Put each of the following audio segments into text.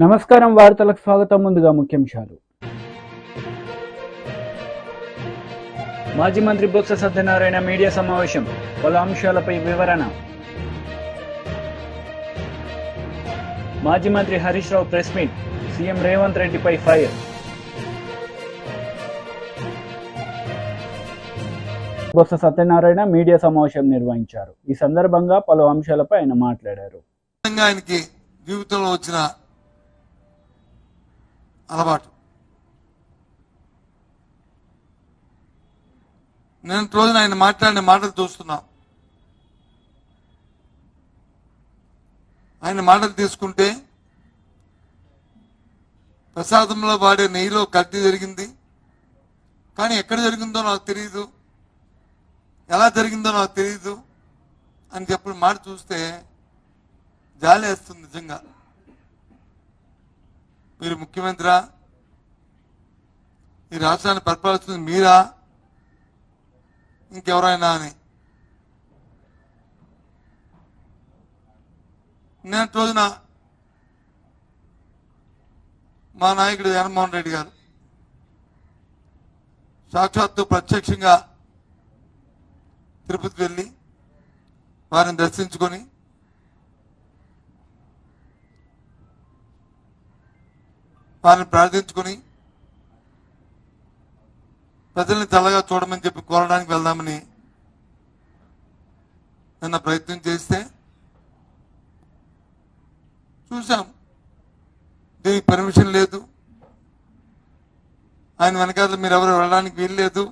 నమస్కారం, వార్తలకు స్వాగతం. ముందుగా ముఖ్యాంశాలు. మాజీ మంత్రి బొత్స సత్యనారాయణ మీడియా సమావేశం, పలు అంశాలపై వివరణ. మాజీ మంత్రి Harish Rao press meet, CM Revanth రెడ్డిపై ఫైర్. బొత్స సత్యనారాయణ మీడియా సమావేశం నిర్వహించారు. ఈ సందర్భంగా పలు అంశాలపై ఆయన మాట్లాడారు. ఆయనకి జీవితంలో వచ్చిన అలవాటు, నేను రోజున ఆయన మాట్లాడిన మాటలు చూస్తున్నా. ఆయన మాటలు తీసుకుంటే ప్రసాదంలో వాడే నెయ్యిలో కల్తీ జరిగింది, కానీ ఎక్కడ జరిగిందో నాకు తెలియదు, ఎలా జరిగిందో నాకు తెలియదు అని చెప్పిన మాట చూస్తే జాలి వేస్తుంది. నిజంగా మీరు ముఖ్యమంత్రి, ఈ రాష్ట్రాన్ని పరిపాలిస్తుంది మీరా ఇంకెవరైనా అని. నేను రోజున మా నాయకుడు జగన్మోహన్ రెడ్డి గారు సాక్షాత్తు ప్రత్యక్షంగా తిరుపతి వెళ్ళి వారిని దర్శించుకొని వారిని ప్రార్థించుకొని ప్రజల్ని చల్లగా చూడమని చెప్పి కోరడానికి వెళ్దామని నిన్న ప్రయత్నం చేస్తే చూసాం, దీనికి పర్మిషన్ లేదు, ఆయన వెనకాల మీరు ఎవరు వెళ్ళడానికి వీల్లేదు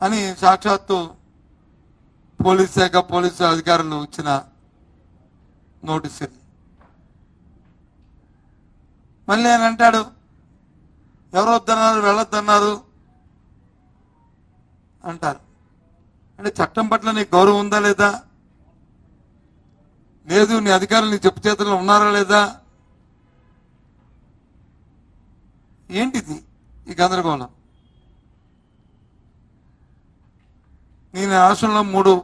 అని సాక్షాత్తు పోలీస్ శాఖ పోలీసు అధికారులు ఇచ్చిన నోటీస్. మళ్ళీ ఆయన అంటాడు ఎవరు వద్దన్నారు, వెళ్ళొద్దన్నారు అంటారు. అంటే చట్టం పట్ల నీకు గౌరవం ఉందా లేదా? లేదు, నీ అధికారులు నీ చెప్పు చేతుల్లో ఉన్నారా లేదా? ఏంటిది ఈ గందరగోళం? నేను రాష్ట్రంలో 3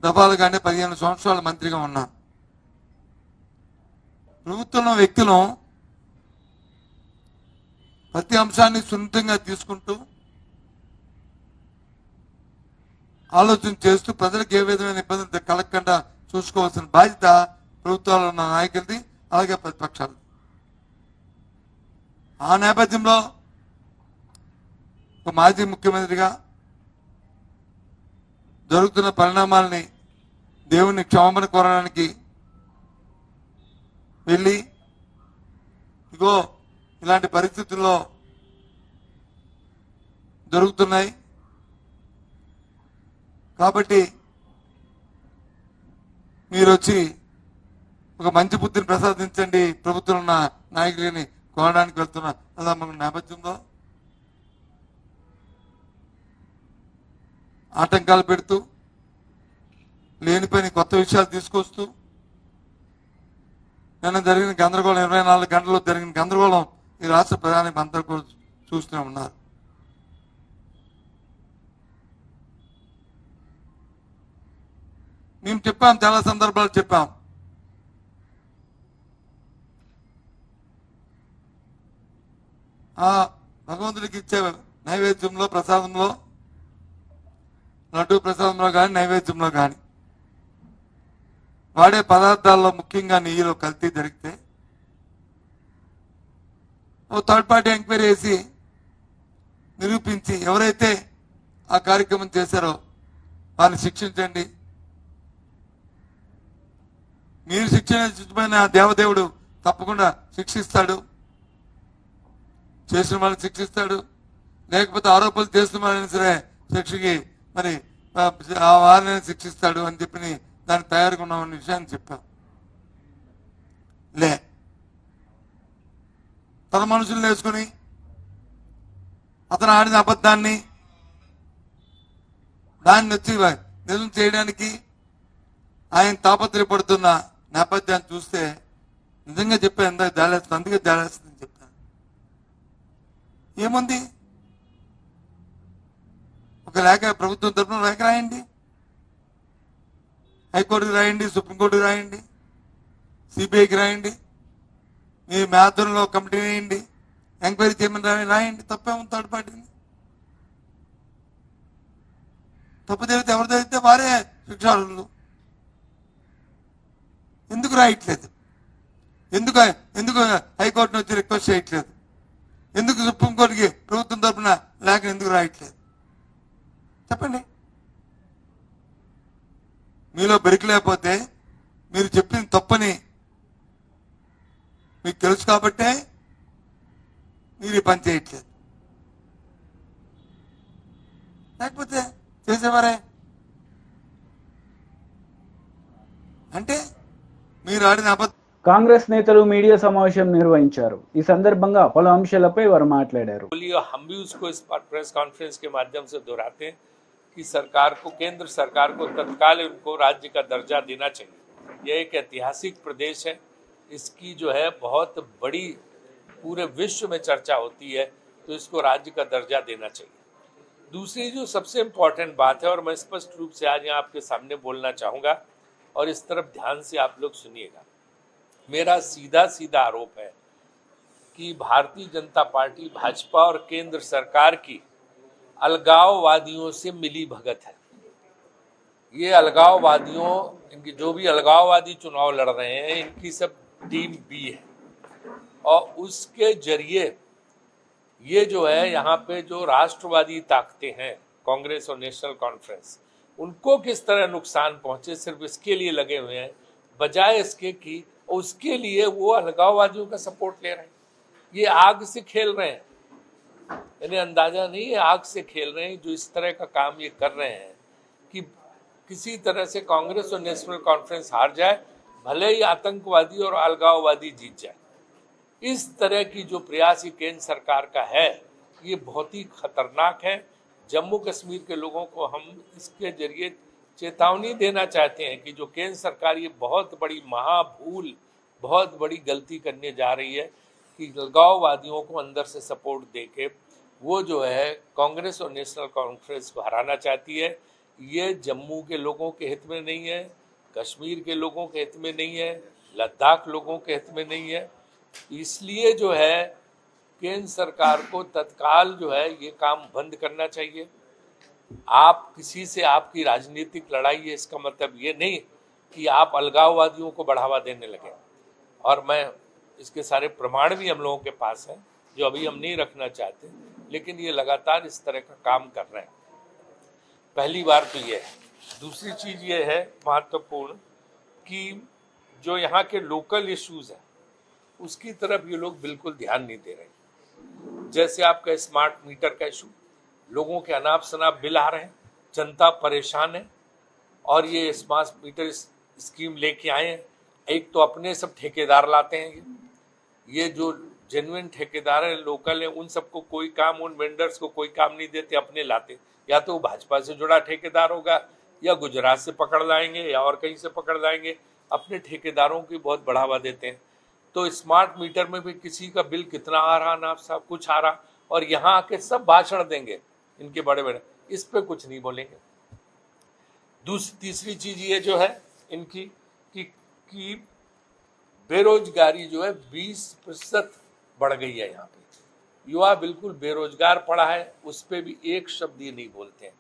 దఫాలుగానే 15 సంవత్సరాల మంత్రిగా ఉన్నాను. ప్రభుత్వంలో వ్యక్తులు ప్రతి అంశాన్ని సున్నితంగా తీసుకుంటూ ఆలోచన చేస్తూ ప్రజలకు ఏ విధమైన ఇబ్బంది కలగకుండా చూసుకోవాల్సిన బాధ్యత ప్రభుత్వాల్లో ఉన్న నాయకులది, అలాగే ప్రతిపక్షాలు. ఆ నేపథ్యంలో ఒక మాజీ ముఖ్యమంత్రిగా జరుగుతున్న పరిణామాలని దేవుని క్షమాపణ కోరడానికి వెళ్ళి ఇగో ఇలాంటి పరిస్థితుల్లో జరుగుతున్నాయి కాబట్టి మీరు వచ్చి ఒక మంచి బుద్ధిని ప్రసాదించండి ప్రభుత్వం ఉన్న నాయకులని కోరడానికి వెళ్తున్న అలా మన నేపథ్యంలో ఆటంకాలు పెడుతూ లేనిపోయిన కొత్త విషయాలు తీసుకొస్తూ నిన్న జరిగిన గందరగోళం, 24 గంటల్లో జరిగిన గందరగోళం ఈ రాష్ట్ర ప్రధాని అందరూ కూడా చూస్తూనే ఉన్నారు. మేము చెప్పాం, చాలా సందర్భాలు చెప్పాం, ఆ భగవంతుడికి ఇచ్చే నైవేద్యంలో ప్రసాదంలో, లడ్డూ ప్రసాదంలో కానీ నైవేద్యంలో కానీ వాడే పదార్థాల్లో ముఖ్యంగా నెయ్యిలో కల్తీ జరిగితే ఓ థర్డ్ పార్టీ ఎంక్వైరీ చేసి నిరూపించి ఎవరైతే ఆ కార్యక్రమం చేశారో వారిని శిక్షించండి. మీరు శిక్షించిన దేవదేవుడు తప్పకుండా శిక్షిస్తాడు, చేసిన వాళ్ళని శిక్షిస్తాడు, లేకపోతే ఆరోపణలు చేస్తున్న వాళ్ళని సరే శిక్షకి మరి ఆ వారిని శిక్షిస్తాడు అని చెప్పి దానికి తయారుగా ఉన్నామన్న విషయాన్ని చెప్పాం. లే, తన మనుషులు వేసుకుని అతను ఆడిన అబద్ధాన్ని దాన్ని వచ్చి నిజం చేయడానికి ఆయన తాపత్రయపడుతున్న నేపథ్యాన్ని చూస్తే నిజంగా చెప్పాను, ఎంత జాలేస్తుంది, అందుకే జాలేస్తుందని చెప్పాను. ఏముంది, ఒక లేఖ ప్రభుత్వం తరఫున లేఖ రాయండి, హైకోర్టుకి రాయండి, సుప్రీంకోర్టుకి రాయండి, సిబిఐకి రాయండి, మీ ఆధ్వర్యంలో కమిటీ వేయండి, ఎంక్వైరీ చేయమని రాయండి. తప్పేముంది థర్డ్ పార్టీని? తప్పు జరిగితే ఎవరు జరిగితే వారే శిక్షార్హులు. ఎందుకు రాయట్లేదు? ఎందుకు ఎందుకు హైకోర్టును వచ్చి రిక్వెస్ట్ చేయట్లేదు? ఎందుకు సుప్రీంకోర్టుకి ప్రభుత్వం తరఫున లేఖ ఎందుకు రాయట్లేదు? చెప్పండి. మీలో బెరికి లేకపోతే మీరు చెప్పింది తప్పని మీకు తెలుసు కాబట్టే మీరు ఈ పని చేయట్లేదు. లేకపోతే చేసేవారే. అంటే మీరు ఆడిన అబద్ధం. కాంగ్రెస్ నేతలు మీడియా సమావేశం నిర్వహించారు. ఈ సందర్భంగా పలు అంశాలపై వారు మాట్లాడారు. हम भी उसको इस प्रेस कॉन्फ्रेंस के माध्यम से दोहराते हैं कि सरकार को, केंद्र सरकार को तत्काल उनको राज्य का दर्जा देना चाहिए। यह एक ऐतिहासिक प्रदेश है, इसकी जो है बहुत बड़ी पूरे विश्व में चर्चा होती है, तो इसको राज्य का दर्जा देना चाहिए। दूसरी जो सबसे इम्पोर्टेंट बात है, और मैं स्पष्ट रूप से आज यहाँ आपके सामने बोलना चाहूँगा और इस तरफ ध्यान से आप लोग सुनिएगा। मेरा सीधा सीधा आरोप है कि भारतीय जनता पार्टी, भाजपा और केंद्र सरकार की अलगाववादियों से मिली भगत है। ये अलगाववादियों, इनकी जो भी अलगाववादी चुनाव लड़ रहे हैं, इनकी सब टीम बी है, और उसके जरिए ये जो है यहाँ पे जो राष्ट्रवादी ताकतें हैं, कांग्रेस और नेशनल कॉन्फ्रेंस, उनको किस तरह नुकसान पहुंचे, सिर्फ इसके लिए लगे हुए हैं, बजाय इसके कि उसके लिए वो अलगाववादियों का सपोर्ट ले रहे हैं। ये आग से खेल रहे हैं, इन्हें अंदाजा नहीं है, आग से खेल रहे हैं। जो इस तरह का काम ये कर रहे हैं कि किसी तरह से कांग्रेस और नेशनल कॉन्फ्रेंस हार जाए, भले ही आतंकवादी और अलगाववादी जीत जाए। इस तरह की जो प्रयास ये केंद्र सरकार का है, ये बहुत ही खतरनाक है। जम्मू कश्मीर के लोगों को हम इसके जरिए चेतावनी देना चाहते हैं कि जो केंद्र सरकार ये बहुत बड़ी महाभूल, बहुत बड़ी गलती करने जा रही है कि अलगाववादियों को अंदर से सपोर्ट देके वो जो है कांग्रेस और नेशनल कॉन्फ्रेंस को हराना चाहती है। ये जम्मू के लोगों के हित में नहीं है, कश्मीर के लोगों के हित में नहीं है, लद्दाख लोगों के हित में नहीं है। इसलिए जो है केंद्र सरकार को तत्काल जो है ये काम बंद करना चाहिए। आप किसी से आपकी राजनीतिक लड़ाई है, इसका मतलब ये नहीं कि आप अलगाववादियों को बढ़ावा देने लगे। और मैं इसके सारे प्रमाण भी हम लोगों के पास हैं, जो अभी हम नहीं रखना चाहते, लेकिन ये लगातार इस तरह का काम कर रहे हैं। पहली बार तो ये है। दूसरी चीज़ ये है महत्वपूर्ण कि जो यहाँ के लोकल इश्यूज़ हैं उसकी तरफ ये लोग बिल्कुल ध्यान नहीं दे रहे। जैसे आपका स्मार्ट मीटर का इशू, लोगों के अनाप शनाप बिल आ रहे हैं, जनता परेशान है, और ये स्मार्ट मीटर स्कीम लेके आए हैं। एक तो अपने सब ठेकेदार लाते हैं, ये जो जेन्युइन ठेकेदार हैं, लोकल हैं, उन सबको कोई काम, उन वेंडर्स को कोई काम नहीं देते, अपने लाते। या तो भाजपा से जुड़ा ठेकेदार होगा, या गुजरात से पकड़ लाएंगे, या और कहीं से पकड़ लाएंगे, अपने ठेकेदारों की बहुत बढ़ावा देते हैं। तो स्मार्ट मीटर में भी किसी का बिल कितना आ रहा ना साहब, कुछ आ रहा, और यहाँ आके सब भाषण देंगे इनके बड़े बड़े, इस पे कुछ नहीं बोलेंगे। तीसरी चीज ये जो है इनकी कि बेरोजगारी जो है 20% बढ़ गई है। यहाँ पे युवा बिल्कुल बेरोजगार पड़ा है, उस पर भी एक शब्द ये नहीं बोलते हैं।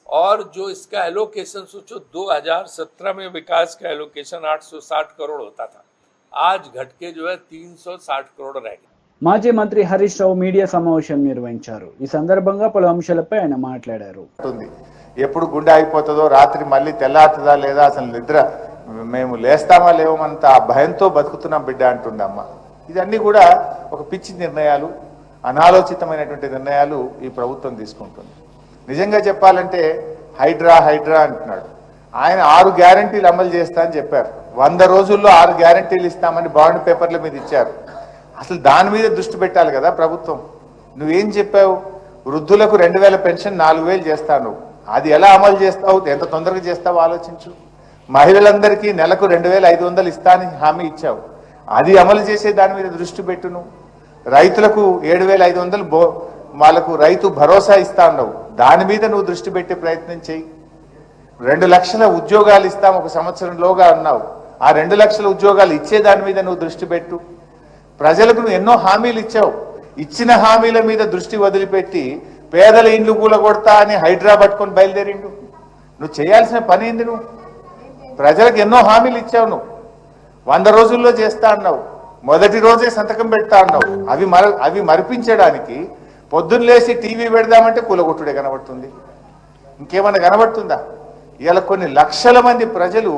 और जो इसका एलोकेशन सोचो, 2017 में विकास का एलोकेशन 860 करोड़ होता था, आज घट के जो है 360 करोड़ रह गया। మాజీ మంత్రి హరీష్ రావు మీడియా సమావేశం నిర్వహించారు. ఈ సందర్భంగా పలు అంశాలపై ఆయన మాట్లాడారు. ఎప్పుడు గుండె అయిపోతుందో, రాత్రి మళ్ళీ తెల్లారుతుందా లేదా, అసలు నిద్ర మేము లేస్తామా లేవమంత ఆ భయంతో బతుకుతున్నాం బిడ్డ అంటుందమ్మ. ఇదన్నీ కూడా ఒక పిచ్చి నిర్ణయాలు, అనాలోచితమైనటువంటి నిర్ణయాలు ఈ ప్రభుత్వం తీసుకుంటుంది. నిజంగా చెప్పాలంటే హైడ్రా అంటున్నాడు. ఆయన 6 గ్యారంటీలు అమలు చేస్తా అని చెప్పారు. 100 రోజుల్లో 6 గ్యారంటీలు ఇస్తామని బాండ్ పేపర్ల మీద ఇచ్చారు. అసలు దాని మీద దృష్టి పెట్టాలి కదా ప్రభుత్వం. నువ్వేం చెప్పావు? వృద్ధులకు 2000 పెన్షన్ 4000 చేస్తాను. అది ఎలా అమలు చేస్తావు, ఎంత తొందరగా చేస్తావు ఆలోచించు. మహిళలందరికీ నెలకు 2500 ఇస్తానని హామీ ఇచ్చావు, అది అమలు చేసే దాని మీద దృష్టి పెట్టును. రైతులకు 7500 వాళ్ళకు రైతు భరోసా ఇస్తా అన్నావు, దాని మీద నువ్వు దృష్టి పెట్టే ప్రయత్నం చేయి. 2 లక్షల ఉద్యోగాలు ఇస్తాం 1 సంవత్సరంలోగా అన్నావు, ఆ 2 లక్షల ఉద్యోగాలు ఇచ్చే దాని మీద నువ్వు దృష్టి పెట్టు. ప్రజలకు నువ్వు ఎన్నో హామీలు ఇచ్చావు. ఇచ్చిన హామీల మీద దృష్టి వదిలిపెట్టి పేదల ఇండ్లు కూలగొడతా అని హైదరాబాద్ పట్టుకొని బయలుదేరిండు. నువ్వు చేయాల్సిన పని ఏంది? నువ్వు ప్రజలకు ఎన్నో హామీలు ఇచ్చావు. నువ్వు 100 రోజుల్లో చేస్తా అన్నావు. మొదటి రోజే సంతకం పెడతా అన్నావు. అవి మరిపించడానికి పొద్దున్న లేచి టీవీ పెడదామంటే కూలగొట్టుడే కనబడుతుంది. ఇంకేమన్నా కనబడుతుందా? ఇలా కొన్ని లక్షల మంది ప్రజలు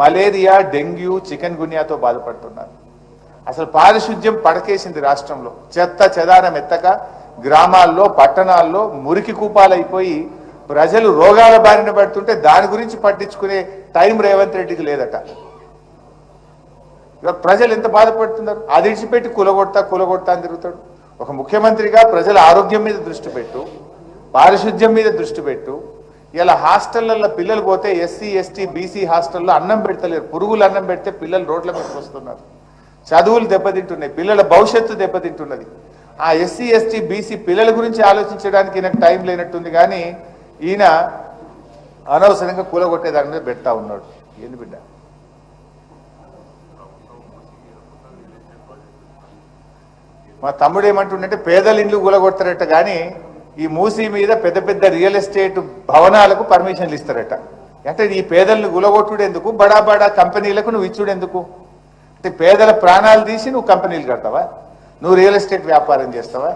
మలేరియా, డెంగ్యూ, చికెన్ గున్యాతో బాధపడుతున్నారు. అసలు పారిశుద్ధ్యం పడకేసింది రాష్ట్రంలో. చెత్త చెదారం ఎత్తక గ్రామాల్లో, పట్టణాల్లో మురికి కూపాలైపోయి ప్రజలు రోగాల బారిన పడుతుంటే దాని గురించి పట్టించుకునే టైం రేవంత్ రెడ్డికి లేదట. ప్రజలు ఎంత బాధపడుతున్నారు? అది ఇడిచిపెట్టి కూలగొడతా అని తిరుగుతాడు. ఒక ముఖ్యమంత్రిగా ప్రజల ఆరోగ్యం మీద దృష్టి పెట్టు, పారిశుద్ధ్యం మీద దృష్టి పెట్టు. ఇలా హాస్టళ్లలో పిల్లలు పోతే ఎస్సీ, ఎస్టీ, బీసీ హాస్టల్లో అన్నం పెడతలేరు. పురుగులు అన్నం పెడితే పిల్లలు రోడ్ల మీదకి వస్తున్నారు. చదువులు దెబ్బతింటున్నాయి, పిల్లల భవిష్యత్తు దెబ్బతింటున్నది. ఆ ఎస్సీ, ఎస్టీ, బీసీ పిల్లల గురించి ఆలోచించడానికి ఈయనకు టైం లేనట్టుంది. కానీ ఈయన అనవసరంగా కూలగొట్టేదాని మీద పెడతా ఉన్నాడు. ఏంది బిడ్డ? మా తమ్ముడు ఏమంటుండంటే పేదల ఇండ్లు కూలగొడతారట, కానీ ఈ మూసీ మీద పెద్ద పెద్ద రియల్ ఎస్టేట్ భవనాలకు పర్మిషన్లు ఇస్తారట. అంటే ఈ పేదలను కూలగొట్టుడు ఎందుకు? బడా బడా కంపెనీలకు నువ్వు ఇచ్చుడు ఎందుకు? అంటే పేదల ప్రాణాలు తీసి నువ్వు కంపెనీలు కడతావా? నువ్వు రియల్ ఎస్టేట్ వ్యాపారం చేస్తావా?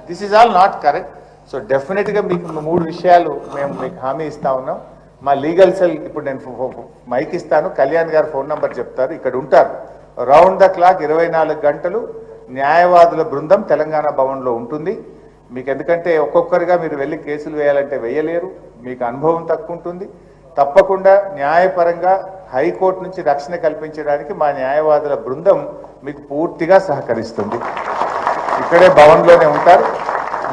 This is all not correct. So డెఫినెట్గా మీకు 3 విషయాలు మేము మీకు హామీ ఇస్తా ఉన్నాం. మా లీగల్ సెల్ ఇప్పుడు నేను మైక్ ఇస్తాను, కళ్యాణ్ గారు ఫోన్ నంబర్ చెప్తారు. ఇక్కడ ఉంటారు రౌండ్ ద క్లాక్ 24 గంటలు. న్యాయవాదుల బృందం తెలంగాణ భవన్లో ఉంటుంది. మీకు ఎందుకంటే ఒక్కొక్కరిగా మీరు వెళ్ళి కేసులు వేయాలంటే వేయలేరు, మీకు అనుభవం తక్కువ ఉంటుంది. తప్పకుండా న్యాయపరంగా హైకోర్టు నుంచి రక్షణ కల్పించడానికి మా న్యాయవాదుల బృందం మీకు పూర్తిగా సహకరిస్తుంది. ఇక్కడే భవన్లోనే ఉంటారు.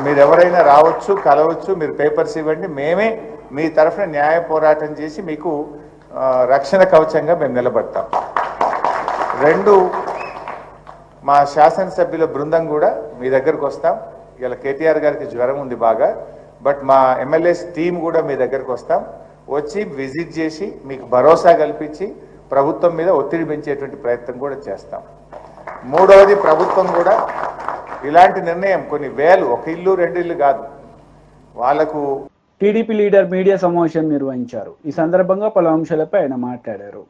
మీరు ఎవరైనా రావచ్చు, కలవచ్చు, మీరు పేపర్స్ ఇవ్వండి. మేమే మీ తరఫున న్యాయ పోరాటం చేసి మీకు రక్షణ కవచంగా మేము నిలబడతాం. 2, మా శాసనసభ్యుల బృందం కూడా మీ దగ్గరకు వస్తాం. ఇలా కేటీఆర్ గారికి జ్వరం ఉంది బాగా, బట్ మా ఎమ్మెల్యేస్ టీం కూడా మీ దగ్గరకు వస్తాం. వచ్చి విజిట్ చేసి మీకు భరోసా కల్పించి ప్రభుత్వం మీద ఒత్తిడి పెంచేటువంటి ప్రయత్నం కూడా చేస్తాం. 3వది, ప్రభుత్వం కూడా ఇలాంటి నిర్ణయం కొన్ని వేలు, 1 ఇల్లు 2 ఇల్లు కాదు, వాళ్లకు. టీడీపీ లీడర్ మీడియా సమావేశం నిర్వహించారు. ఈ సందర్భంగా పలు అంశాలపై ఆయన మాట్లాడారు.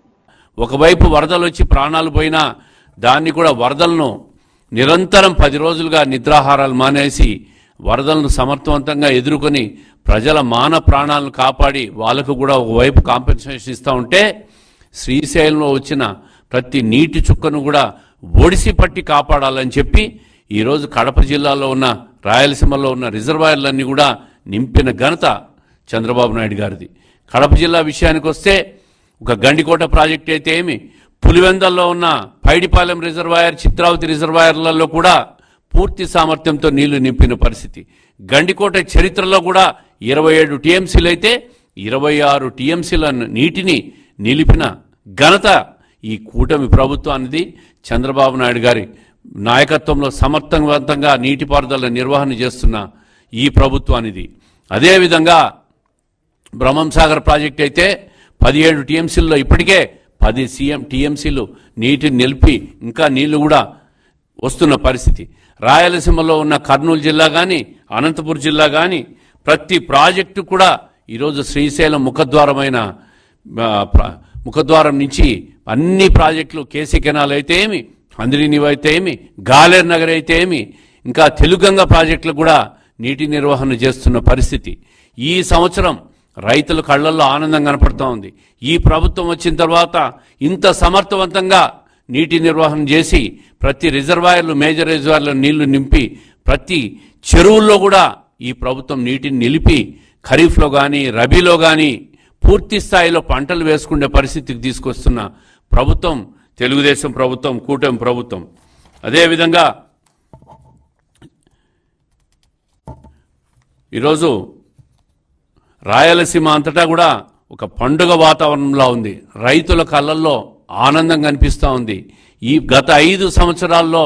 ఒకవైపు వరదలు వచ్చి ప్రాణాలు పోయినా దాన్ని కూడా వరదలను నిరంతరం 10 రోజులుగా నిద్రాహారాలు మానేసి వరదలను సమర్థవంతంగా ఎదుర్కొని ప్రజల మాన ప్రాణాలను కాపాడి వాళ్ళకు కూడా ఒకవైపు కాంపెన్సేషన్ ఇస్తూ ఉంటే, శ్రీశైలంలో వచ్చిన ప్రతి నీటి చుక్కను కూడా ఒడిసి పట్టి కాపాడాలని చెప్పి ఈరోజు కడప జిల్లాలో ఉన్న, రాయలసీమలో ఉన్న రిజర్వాయర్లన్నీ కూడా నింపిన ఘనత చంద్రబాబు నాయుడు గారిది. కడప జిల్లా విషయానికి వస్తే ఒక గండికోట ప్రాజెక్ట్ అయితే ఏమి, పులివెందల్లో ఉన్న పైడిపాలెం రిజర్వాయర్, చిత్రావతి రిజర్వాయర్లలో కూడా పూర్తి సామర్థ్యంతో నీళ్లు నింపిన పరిస్థితి. గండికోట చరిత్రలో కూడా 27 టీఎంసీలు అయితే 26 టీఎంసీల నీటిని నిలిపిన ఘనత ఈ కూటమి ప్రభుత్వానికి, చంద్రబాబు నాయుడు గారి నాయకత్వంలో సమర్థవంతంగా నీటిపారుదల నిర్వహణ చేస్తున్న ఈ ప్రభుత్వానిది. అదేవిధంగా బ్రహ్మంసాగర్ ప్రాజెక్ట్ అయితే 17 టీఎంసీల్లో ఇప్పటికే 10 టీఎంసీలు నీటిని నిలిపి ఇంకా నీళ్లు కూడా వస్తున్న పరిస్థితి. రాయలసీమలో ఉన్న కర్నూలు జిల్లా కానీ, అనంతపురం జిల్లా కానీ ప్రతి ప్రాజెక్టు కూడా ఈరోజు శ్రీశైలం ముఖద్వారం నుంచి అన్ని ప్రాజెక్టులు, కేసీ కెనాల్ అయితే ఏమి, అంద్రినీవ్ అయితే ఏమి, గాలేర్ నగర్ అయితే ఏమి, ఇంకా తెలుగంగ ప్రాజెక్టులు కూడా నీటి నిర్వహణ చేస్తున్న పరిస్థితి. ఈ సంవత్సరం రైతుల కళ్లల్లో ఆనందం కనపడుతూ ఉంది. ఈ ప్రభుత్వం వచ్చిన తర్వాత ఇంత సమర్థవంతంగా నీటి నిర్వహణ చేసి ప్రతి రిజర్వాయర్లు, మేజర్ రిజర్వాయర్లు నీళ్లు నింపి ప్రతి చెరువుల్లో కూడా ఈ ప్రభుత్వం నీటిని నిలిపి ఖరీఫ్లో కానీ, రబీలో కానీ పూర్తి స్థాయిలో పంటలు వేసుకునే పరిస్థితికి తీసుకొస్తున్న ప్రభుత్వం తెలుగుదేశం ప్రభుత్వం, కూటమి ప్రభుత్వం. అదేవిధంగా ఈరోజు రాయలసీమ అంతటా కూడా ఒక పండుగ వాతావరణంలో ఉంది. రైతుల కళ్ళల్లో ఆనందం కనిపిస్తూ ఉంది. ఈ గత 5 సంవత్సరాల్లో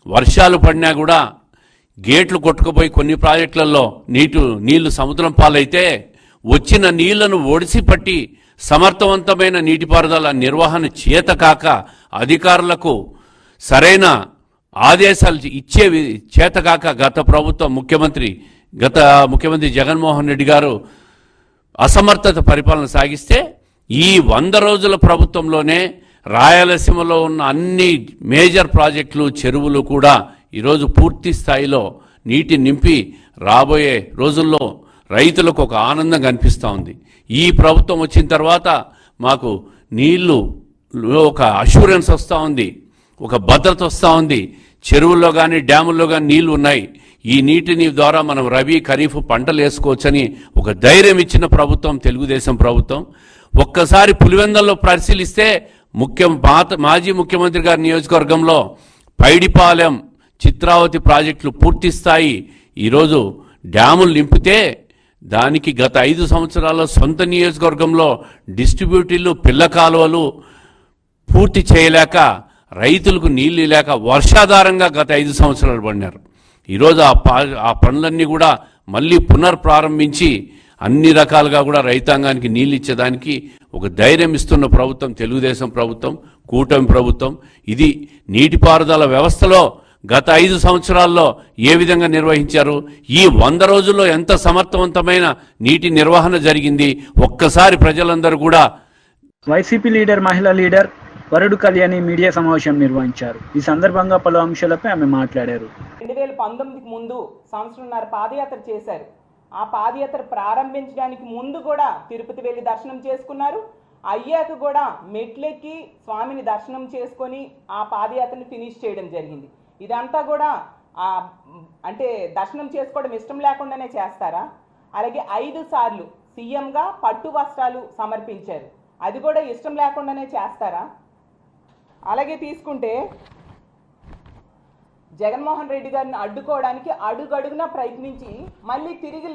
వర్షాలు పడినా కూడా గేట్లు కొట్టుకుపోయి కొన్ని ప్రాజెక్టులలో నీళ్లు సముద్రం పాలైతే వచ్చిన నీళ్లను ఒడిసి పట్టి సమర్థవంతమైన నీటిపారుదల నిర్వహణ చేతకాక అధికారులకు సరైన ఆదేశాలు ఇచ్చే చేతకాక గత ముఖ్యమంత్రి జగన్మోహన్ రెడ్డి గారు అసమర్థత పరిపాలన సాగిస్తే ఈ 100 రోజుల ప్రభుత్వంలోనే రాయలసీమలో ఉన్న అన్ని మేజర్ ప్రాజెక్టులు చెరువులు కూడా ఈరోజు పూర్తి స్థాయిలో నీటి నింపి రాబోయే రోజుల్లో రైతులకు ఒక ఆనందం కనిపిస్తూ ఉంది. ఈ ప్రభుత్వం వచ్చిన తర్వాత మాకు నీళ్లు ఒక అష్యూరెన్స్ వస్తూ ఉంది, ఒక భద్రత వస్తూ ఉంది. చెరువుల్లో కానీ డ్యాముల్లో కానీ నీళ్లు ఉన్నాయి. ఈ నీటిని ద్వారా మనం రబీ ఖరీఫ్ పంటలు వేసుకోవచ్చని ఒక ధైర్యం ఇచ్చిన ప్రభుత్వం తెలుగుదేశం ప్రభుత్వం. ఒక్కసారి పులివెందల్లో పరిశీలిస్తే మాజీ ముఖ్యమంత్రి గారి నియోజకవర్గంలో పైడిపాలెం, చిత్రావతి ప్రాజెక్టులు పూర్తి స్థాయి ఈరోజు డ్యాములు నింపితే దానికి గత 5 సంవత్సరాల్లో సొంత నియోజకవర్గంలో డిస్ట్రిబ్యూటర్లు, పిల్ల కాలువలు పూర్తి చేయలేక రైతులకు నీళ్లు లేక వర్షాధారంగా గత 5 సంవత్సరాలు పడినారు. ఈరోజు ఆ పనులన్నీ కూడా మళ్ళీ పునర్ప్రారంభించి అన్ని రకాలుగా కూడా రైతాంగానికి నీళ్ళు ఇచ్చేదానికి ఒక ధైర్యం ఇస్తున్న ప్రభుత్వం తెలుగుదేశం ప్రభుత్వం, కూటమి ప్రభుత్వం. ఇది నీటిపారుదల వ్యవస్థలో గత 5 సంవత్సరాల్లో ఏ విధంగా నిర్వహించారు, ఈ 100 రోజుల్లో ఎంత సమర్థవంతమైన నీటి నిర్వహణ జరిగింది ఒక్కసారి ప్రజలందరూ కూడా. వైసీపీ లీడర్, మహిళా లీడర్ వరుడు కళ్యాణి మీడియా సమావేశం నిర్వహించారు. ఈ సందర్భంగా పలు అంశాలపై ఆమె మాట్లాడారు. 2019కి ముందు సంవత్సరంన్నర పాదయాత్ర చేశారు. ఆ పాదయాత్ర ప్రారంభించడానికి ముందు కూడా తిరుపతి వెళ్ళి దర్శనం చేసుకున్నారు. అయ్యాక కూడా మెట్లెక్కి స్వామిని దర్శనం చేసుకొని ఆ పాదయాత్రని ఫినిష్ చేయడం జరిగింది. ఇదంతా కూడా అంటే దర్శనం చేసుకోవడం ఇష్టం లేకుండానే చేస్తారా? అలాగే 5 సార్లు సీఎంగా పట్టు వస్త్రాలు సమర్పించారు. అది కూడా ఇష్టం లేకుండానే చేస్తారా? అలాగే తీసుకుంటే జగన్మోహన్ రెడ్డి గారిని అడ్డుకోవడానికి అడుగడుగునా ప్రయత్నించి మళ్ళీ తిరిగి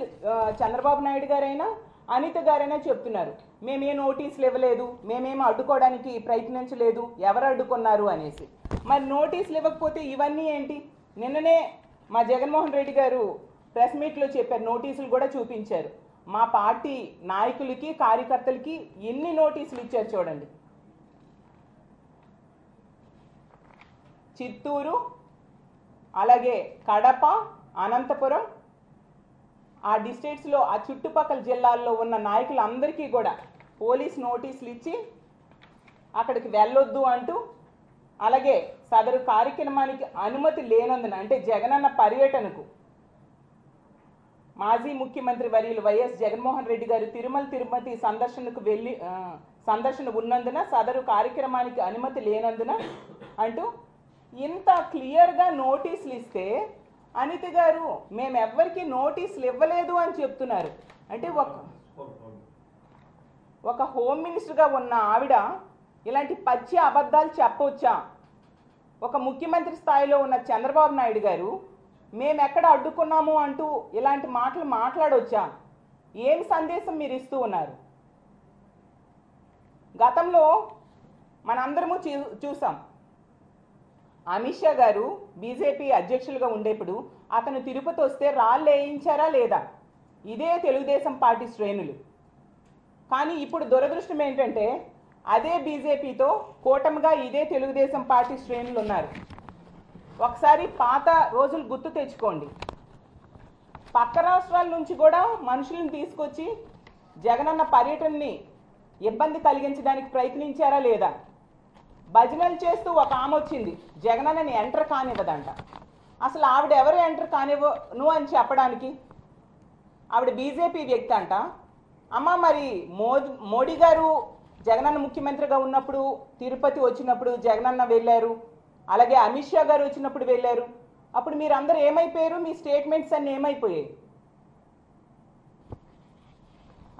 చంద్రబాబు నాయుడు గారైనా అనిత గారైనా చెప్తున్నారు, మేమే నోటీసులు ఇవ్వలేదు, మేమేమో అడ్డుకోవడానికి ప్రయత్నించలేదు, ఎవరు అడ్డుకున్నారు అనేసి. మరి నోటీసులు ఇవ్వకపోతే ఇవన్నీ ఏంటి? నిన్ననే మా జగన్మోహన్ రెడ్డి గారు ప్రెస్ మీట్లో చెప్పారు, నోటీసులు కూడా చూపించారు. మా పార్టీ నాయకులకి, కార్యకర్తలకి ఎన్ని నోటీసులు ఇచ్చారు చూడండి. చిత్తూరు, అలాగే కడప, అనంతపురం, ఆ డిస్ట్రిక్ట్స్లో ఆ చుట్టుపక్కల జిల్లాల్లో ఉన్న నాయకులందరికీ కూడా పోలీస్ నోటీసులు ఇచ్చి అక్కడికి వెళ్ళొద్దు అంటూ, అలాగే సదరు కార్యక్రమానికి అనుమతి లేనందున అంటే జగనన్న పర్యటనకు మాజీ ముఖ్యమంత్రి వర్యులు వైఎస్ జగన్మోహన్ రెడ్డి గారు తిరుపతి సందర్శన ఉన్నందున సదరు కార్యక్రమానికి అనుమతి లేనందున అంటూ ఇంత క్లియర్గా నోటీసులు ఇస్తే అనిత గారు మేమెవ్వరికి నోటీసులు ఇవ్వలేదు అని చెప్తున్నారు. అంటే ఒక హోమ్ మినిస్టర్గా ఉన్న ఆవిడ ఇలాంటి పచ్చి అబద్ధాలు చెప్పవచ్చా? ఒక ముఖ్యమంత్రి స్థాయిలో ఉన్న చంద్రబాబు నాయుడు గారు మేమెక్కడ అడ్డుకున్నాము అంటూ ఇలాంటి మాటలు మాట్లాడవచ్చా? ఏం సందేశం మీరు ఇస్తూ ఉన్నారు? గతంలో మనందరము చూసాం, అమిత్ షా గారు బీజేపీ అధ్యక్షులుగా ఉండేప్పుడు అతను తిరుపతి వస్తే రాళ్ళు వేయించారా లేదా? ఇదే తెలుగుదేశం పార్టీ శ్రేణులు. కానీ ఇప్పుడు దురదృష్టం ఏంటంటే అదే బీజేపీతో కూటమిగా ఇదే తెలుగుదేశం పార్టీ శ్రేణులు ఉన్నారు. ఒకసారి పాత రోజులు గుర్తు తెచ్చుకోండి. పక్క రాష్ట్రాల నుంచి కూడా మనుషులను తీసుకొచ్చి జగనన్న పర్యటనని ఇబ్బంది కలిగించడానికి ప్రయత్నించారా లేదా? భజనలు చేస్తూ ఒక ఆమె వచ్చింది, జగనన్నని ఎంటర్ కానివ్వదంట. అసలు ఆవిడ ఎవరు ఎంటర్ కానివ్వను అని చెప్పడానికి? ఆవిడ బీజేపీ వ్యక్తి అంట. అమ్మ మరి మోడీ గారు జగనన్న ముఖ్యమంత్రిగా ఉన్నప్పుడు తిరుపతి వచ్చినప్పుడు జగనన్న వెళ్ళారు, అలాగే అమిత్ షా గారు వచ్చినప్పుడు వెళ్ళారు. అప్పుడు మీరు అందరూ ఏమైపోయారు? మీ స్టేట్మెంట్స్ అన్నీ ఏమైపోయాయి?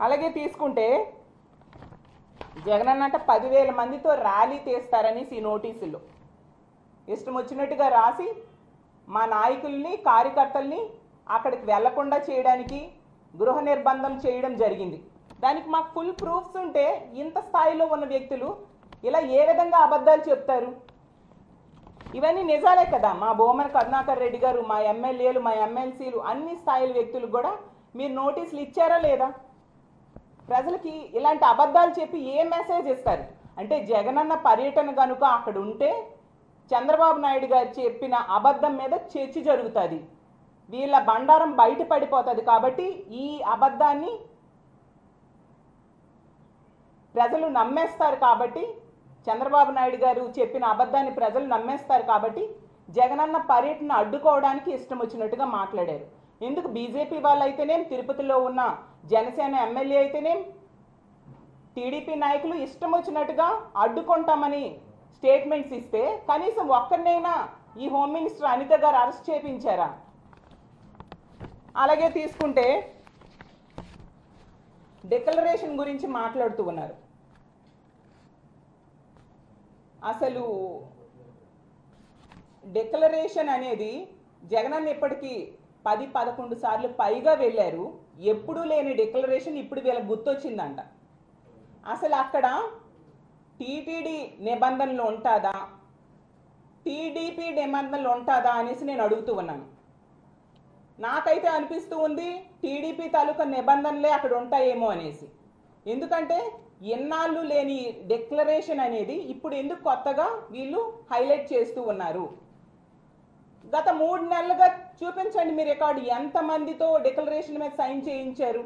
అలాగే తీసుకుంటే జగనన్న అంటే 10,000 మందితో ర్యాలీ తీస్తారనేసి ఈ నోటీసుల్లో ఇష్టం వచ్చినట్టుగా రాసి మా నాయకుల్ని, కార్యకర్తల్ని అక్కడికి వెళ్లకుండా చేయడానికి గృహ నిర్బంధం చేయడం జరిగింది. దానికి మాకు ఫుల్ ప్రూఫ్స్ ఉంటే ఇంత స్థాయిలో ఉన్న వ్యక్తులు ఇలా ఏ విధంగా అబద్ధాలు చెప్తారు? ఇవన్నీ నిజాలే కదా. మా భూమన కరుణాకర్ రెడ్డి గారు, మా ఎమ్మెల్యేలు, మా ఎమ్మెల్సీలు, అన్ని స్థాయిల వ్యక్తులకు కూడా మీరు నోటీసులు ఇచ్చారా లేదా? ప్రజలకి ఇలాంటి అబద్ధాలు చెప్పి ఏ మెసేజ్ ఇస్తారు? అంటే జగనన్న పర్యటన కనుక అక్కడ ఉంటే చంద్రబాబు నాయుడు గారు చెప్పిన అబద్ధం మీద చర్చ జరుగుతుంది, వీళ్ళ బండారం బయట పడిపోతుంది. కాబట్టి ఈ అబద్ధాన్ని ప్రజలు నమ్మేస్తారు. కాబట్టి చంద్రబాబు నాయుడు గారు చెప్పిన అబద్ధాన్ని ప్రజలు నమ్మేస్తారు. కాబట్టి జగనన్న పర్యటన అడ్డుకోవడానికి ఇష్టం వచ్చినట్టుగా మాట్లాడారు. ఎందుకు బీజేపీ వాళ్ళు అయితేనేం, తిరుపతిలో ఉన్న జనసేన ఎమ్మెల్యే అయితేనేం, టీడీపీ నాయకులు ఇష్టం వచ్చినట్టుగా అడ్డుకుంటామని స్టేట్మెంట్స్ ఇస్తే కనీసం ఒక్కరినైనా ఈ హోమ్ మినిస్టర్ అనిత గారు అరెస్ట్ చేయించారా? అలాగే తీసుకుంటే డిక్లరేషన్ గురించి మాట్లాడుతూ ఉన్నారు. అసలు డిక్లరేషన్ అనేది జగనన్న ఇప్పటికీ 10-11 సార్లు పైగా వెళ్ళారు. ఎప్పుడూ లేని డిక్లరేషన్ ఇప్పుడు వీళ్ళకి గుర్తొచ్చిందంట. అసలు అక్కడ టీటీడీ నిబంధనలు ఉంటుందా, టీడీపీ నిబంధనలు ఉంటుందా అనేసి నేను అడుగుతూ ఉన్నాను. నాకైతే అనిపిస్తూ ఉంది టీడీపీ తాలూకా నిబంధనలే అక్కడ ఉంటాయేమో అనేసి. ఎందుకంటే ఎన్నాళ్ళు లేని డిక్లరేషన్ అనేది ఇప్పుడు ఎందుకు కొత్తగా వీళ్ళు హైలైట్ చేస్తూ ఉన్నారు? గత 3 నెలలుగా చూపించండి మీ రికార్డు, ఎంతమందితో డిక్లరేషన్ మీద సైన్ చేయించారు?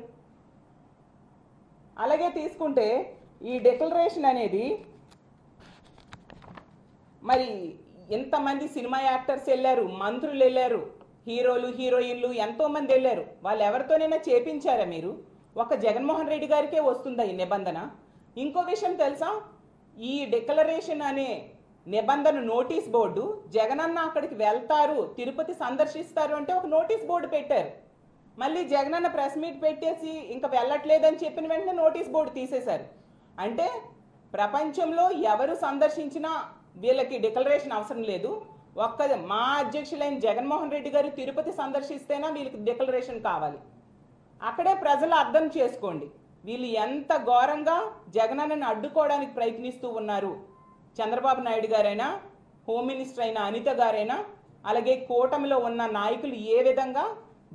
అలాగే తీసుకుంటే ఈ డిక్లరేషన్ అనేది మరి ఎంతమంది సినిమా యాక్టర్స్ వెళ్ళారు, మంత్రులు వెళ్ళారు, హీరోలు హీరోయిన్లు ఎంతోమంది వెళ్ళారు. వాళ్ళు ఎవరితోనైనా చేపించారా మీరు? ఒక జగన్మోహన్ రెడ్డి గారికే వస్తుందా ఈ నిబంధన? ఇంకో విషయం తెలుసా, ఈ డిక్లరేషన్ అనే నిబంధన నోటీస్ బోర్డు జగనన్న అక్కడికి వెళ్తారు, తిరుపతి సందర్శిస్తారు అంటే ఒక నోటీస్ బోర్డు పెట్టారు. మళ్ళీ జగనన్న ప్రెస్ మీట్ పెట్టేసి ఇంకా వెళ్ళట్లేదని చెప్పిన వెంటనే నోటీస్ బోర్డు తీసేశారు. అంటే ప్రపంచంలో ఎవరు సందర్శించినా వీళ్ళకి డిక్లరేషన్ అవసరం లేదు. మా అధ్యక్షులైన జగన్మోహన్ రెడ్డి గారు తిరుపతి సందర్శిస్తేనా వీళ్ళకి డిక్లరేషన్ కావాలి. అక్కడే ప్రజలు అర్థం చేసుకోండి వీళ్ళు ఎంత ఘోరంగా జగనన్నను అడ్డుకోవడానికి ప్రయత్నిస్తూ ఉన్నారు. చంద్రబాబు నాయుడు గారైనా, హోమ్ మినిస్టర్ అయిన అనిత గారైనా, అలాగే కూటమిలో ఉన్న నాయకులు ఏ విధంగా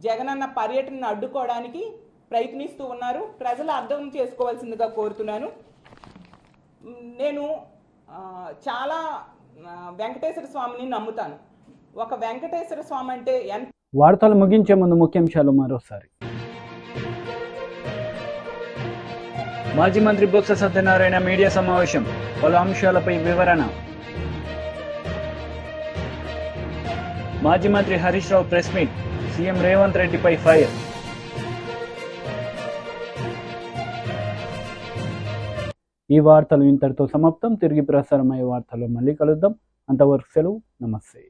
జగనన్న పర్యటనను అడ్డుకోవడానికి ప్రయత్నిస్తూ ఉన్నారు ప్రజలు అర్థం చేసుకోవాల్సిందిగా కోరుతున్నాను. నేను చాలా వెంకటేశ్వర స్వామిని నమ్ముతాను. ఒక వెంకటేశ్వర స్వామి అంటే ఎంత. వార్తలు ముగించే ముందు ముఖ్యాంశాలు మరోసారి. మాజీ మంత్రి బొత్స సత్యనారాయణ మీడియా సమావేశం, పలు అంశాలపై వివరణ. మాజీ మంత్రి Harish Rao press meet, CM Revanth రెడ్డిపై ఫైర్. ఈ వార్తలు ఇంతటితో సమాప్తం. తిరిగి ప్రసారమయ్యే వార్తల్లో మళ్ళీ కలుద్దాం. అంతవరకు సెలవు. నమస్తే.